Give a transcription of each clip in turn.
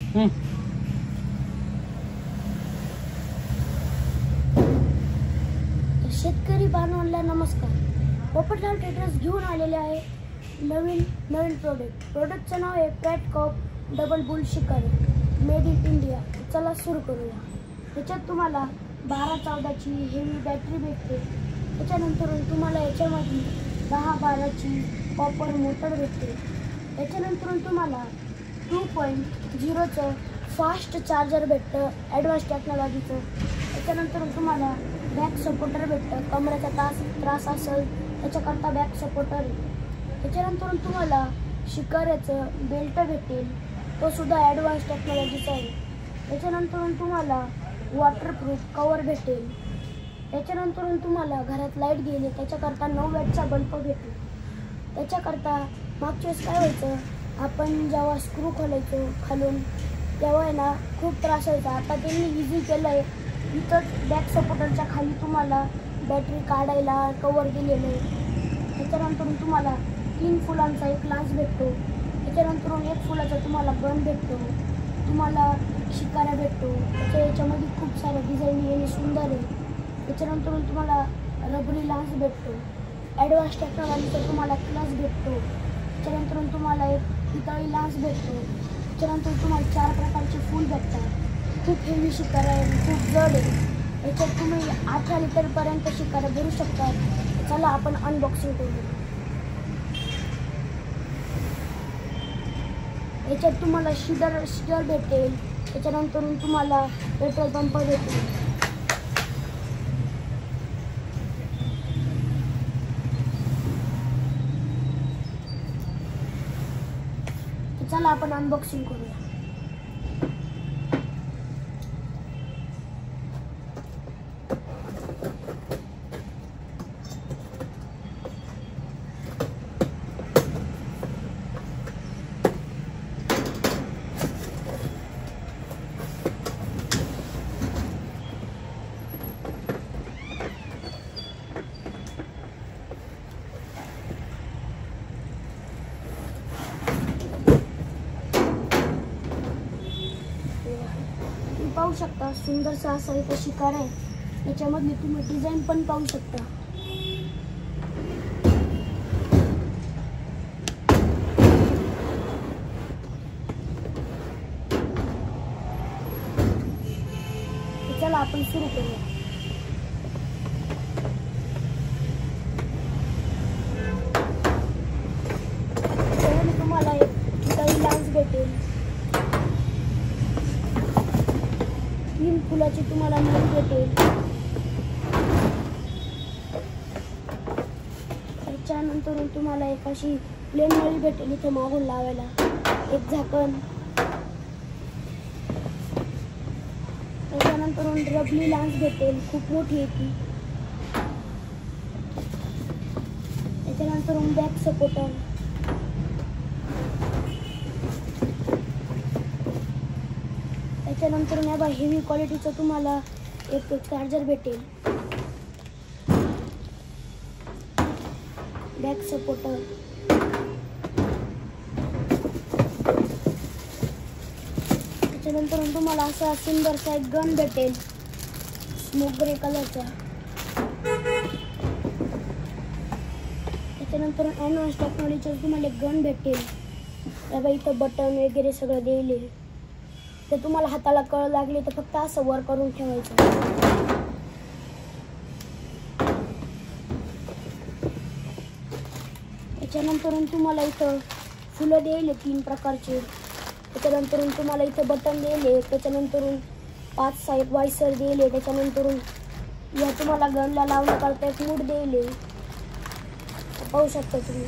शेतकरी बांधवांना नमस्कार. पोपटलाल ट्रेडर्स घेऊन आलेले आहे नवीन प्रोडक्टचं नाव आहे पॅटकॉप डबल बुल शिकारी, मेड इन इंडिया. चला सुरू करूया. त्याच्यात तुम्हाला 12-14ची हेवी बॅटरी भेटते. त्याच्यानंतर तुम्हाला याच्यामध्ये 10-12ची कॉपर मोटर भेटते. त्याच्यानंतर तुम्हाला 2.0चं फास्ट चार्जर भेटतं ॲडव्हान्स टेक्नॉलॉजीचं. त्याच्यानंतर तुम्हाला बॅक सपोर्टर भेटतं. कमरेचा त्रास असेल त्याच्याकरता बॅक सपोर्टर आहे. त्याच्यानंतर तुम्हाला शिकाऱ्याचं बेल्ट भेटेल, तो सुद्धा ॲडव्हान्स टेक्नॉलॉजीचा आहे. त्याच्यानंतर तुम्हाला वॉटरप्रूफ कवर भेटेल. त्याच्यानंतर तुम्हाला घरात लाईट गेली त्याच्याकरता 9 वॅटचा बल्ब भेटेल. त्याच्याकरता मागच्या वेळेस काय व्हायचं, आपण जेव्हा स्क्रू खोलायचो खालून तेव्हा आहे ना खूप त्रास व्हायचा. आता त्यांनी इझी केलं आहे. इथंच बॅक सपोर्टरच्या खाली तुम्हाला बॅटरी काढायला कवर दिलेलं आहे. त्याच्यानंतर तुम्हाला 3 फुलांचा एक लांच भेटतो. त्याच्यानंतर 1 फुलाचा तुम्हाला गन भेटतो. तुम्हाला शिकारा भेटतो. याच्यामध्ये खूप साऱ्या डिझाईन येणे सुंदर आहे. त्याच्यानंतर तुम्हाला रबरी लांच भेटतो. ॲडव्हान्स टेक्नॉलॉजीचा तुम्हाला क्लास भेटतो. त्याच्यानंतर तुम्हाला एक पितळी लांच भेटतो. त्याच्यानंतर तुम्हाला 4 प्रकारचे फूल भेटतात. खूप हेवी शिकारा आहे, खूप जड आहे. याच्यात तुम्ही 18 लिटरपर्यंत शिकारा भरू शकता. चला आपण अनबॉक्सिंग करू. याच्यात तुम्हाला शिडर भेटेल. त्याच्यानंतर तुम्हाला पेट्रोल पंप भेटेल. चला आपण अनबॉक्सिंग करूया. पाहू शकता सुंदरसा असा इथं शिकार आहे. याच्यामधली तुम्ही डिझाईन पण पाहू शकता. चला आपण सुरू करूया. तुम्हाला एक पितळी लांच भेटेल. 3 फुलाची तुम्हाला नळी भेटेल. त्याच्यानंतर तुम्हाला एक अशी प्लेन नळी भेटेल इथे मागून लावायला. एक झाकण. त्याच्यानंतर रबली लांच भेटेल, खूप मोठी आहे ती. त्याच्यानंतर बॅक सपोर्टर. त्याच्यानंतर या हेवी क्वालिटीचं तुम्हाला एक चार्जर भेटेल. Back supporter. त्याच्यानंतर तुम्हाला असा सुंदरसा एक गन भेटेल स्मोक ग्रे कलरचा. त्याच्यानंतर ॲडव्हान्स टेक्नॉलॉजीचं तुम्हाला एक गन भेटेल. या इथं बटन वगैरे सगळं दिले. तर तुम्हाला हाताला कळ लागली तर फक्त असं वर करून ठेवायचं. त्याच्यानंतर तुम्हाला इथं फुलं द्यायले 3 प्रकारचे. त्याच्यानंतर तुम्हाला इथं बटन दिले. त्याच्यानंतर 5-6 वायसर दिले. त्याच्यानंतर या तुम्हाला गनला लावण्याकरता एक मूठ दिले. पाहू शकता तुम्ही.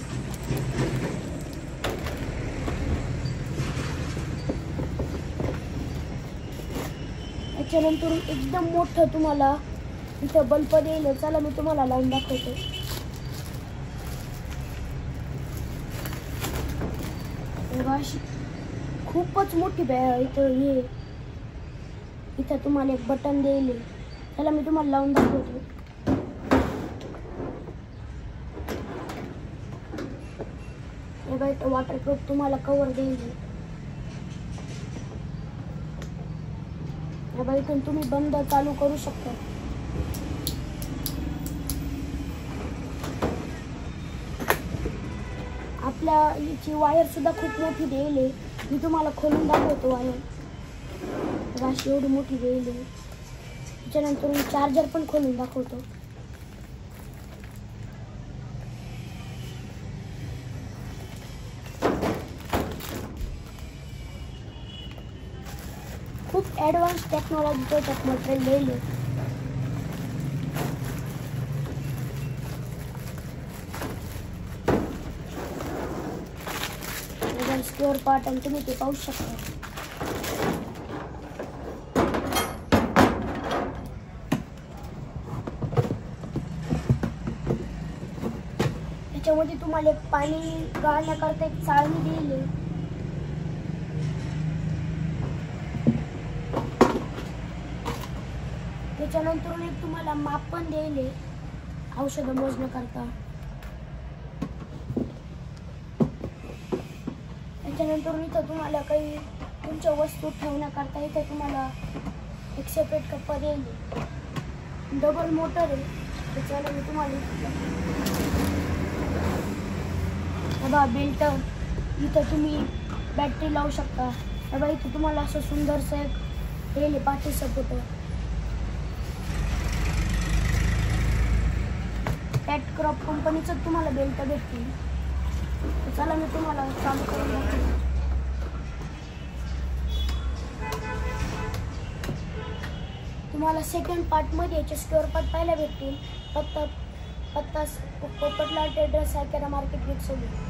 त्याच्यानंतर एकदम मोठं तुम्हाला इथं बल्ब देईल. चला मी तुम्हाला लावून दाखवतो. खूपच मोठी इथं इथं तुम्हाला एक बटन देईल. चला मी तुम्हाला लावून दाखवतो. हे बघा वॉटरप्रूफ तुम्हाला कवर देईल. बघा इथून तुम्ही बंद चालू करू शकता. आपल्या याची वायर सुद्धा खूप मोठी देईल आहे. मी तुम्हाला खोलून दाखवतो वायर. अशी एवढी मोठी देईल आहे. त्याच्यानंतर मी चार्जर पण खोलून दाखवतो. खूप ॲडव्हान्स टेक्नॉलॉजीचं त्यात मटेरियल लिहिले. स्क्वेअर पार्ट आणि तुम्ही ते पाहू शकता. त्याच्यामध्ये तुम्हाला पाणी गाळण्याकरता एक चाळणी दिली. त्याच्यानंतर एक तुम्हाला माप पण दिले औषधं मोजण्याकरता. त्याच्यानंतर इथं तुम्हाला काही तुमच्या वस्तू ठेवण्याकरता इथं तुम्हाला एक सेपरेट कप्पा देईल. डबल मोटर आहे. त्याच्याला मी तुम्हाला बघा बेल्ट. इथं तुम्ही बॅटरी लावू शकता. बघा इथं तुम्हाला असं सुंदरसं एक देईल पाठी सपोर्ट. कॅटक्रॉप कंपनीचं तुम्हाला बेल्ट भेटतील. चला मी तुम्हाला चालू करून दाखवतो. तुम्हाला सेकंड पार्टमध्ये याचे स्क्वेअर पार्ट पाहायला भेटतील. पत्ता Popatlal traders cycle market gate सोडून.